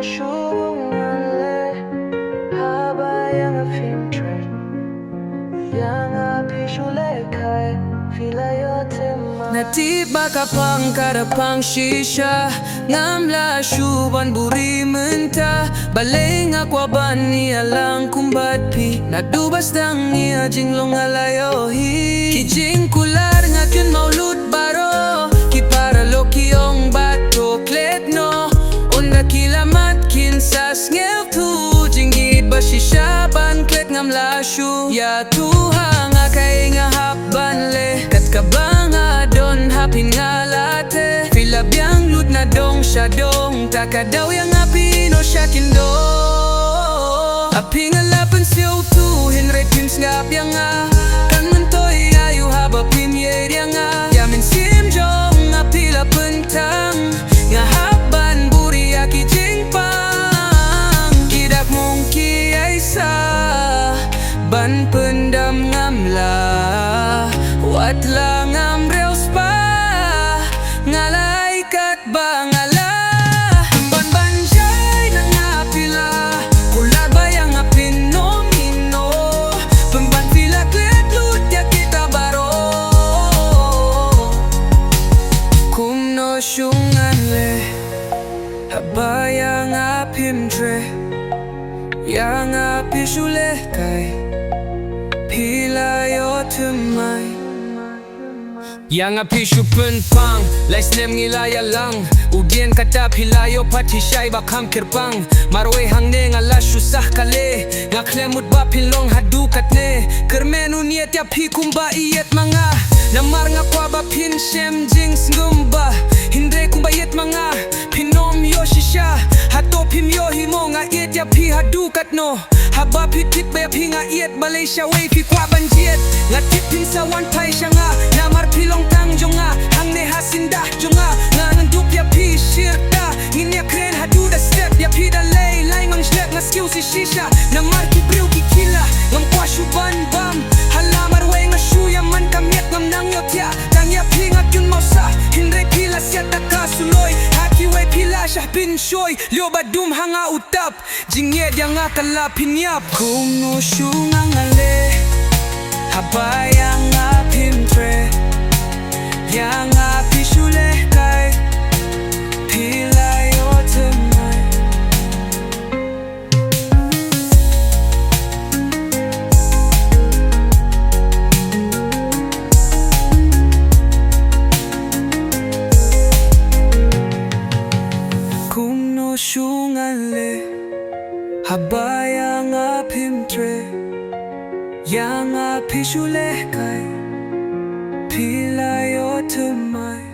shungale Haba yang phim treh yang pishule kai fila yote ma Natiba ka pang kada pang shisha ngamla shuban buri menta baleng akwa bani alang kumbat pi nadubas dang ia jinglong alayo hi kijing kular ngakin maulud baro ki para lokiong bato kletno unda kilamat kinsas ngel tu jingid bashisha ban klet ngamla shu ya tuha ngakai ngahaban le kat kabanga don hapin ngalate fila biang lut na dong syadong takadaw yang api no syakindo api ngalapan siyo tu hinre pins ngap yang kan mentoy ayu haba pim ye yang yamin sim jong api la pentang ngahaban buri aki jingpang kidak mungki aisa ban pendam ngamla watla ngamrel spa ngalai kat bangala ban banjai nang apila kula bayang apin nomino pemban fila klet lut ya kita baro kumno syungan le habayang apim treh yang api shule kai pila yo tumai yang api shupen pang lai snem ngilaya lang udien kata pila yo pati syai bakam kirpang marwe hangne ngala susah kale ngaklemut ba pilong hadu katne kermenu niat ya pi kumba iet manga namar ngakwa ba pin shem jing ngumba hindre kumba iet manga pinom yo shisha hato pim yo himo nga iet ya pi hadu katno haba pitit ba pi nga iet Malaysia way pi kwa banjiet ngatit pin sa one pai shanga namar pilong tang jonga hangne hasindah jonga nganang dup ya pi shirta ngin ya kren hadu da step ya pi da lay lay mang shlek nga skill si shisha namar ki priu ki kila ngam kwa shuban bam halamar way nga shu ya man kamiet ngam nang yo tia tang ya pi nga kyun mausa hinre pila siat da kasuloy haki way pila shah bin shoy lyo badum hanga utap jingye dia nga kala pinyap kumno shu nga ngale habayang apim treh yang api shule kai pila yo temai kumno shungale habayang apim treh yang api shule kai pila yo temai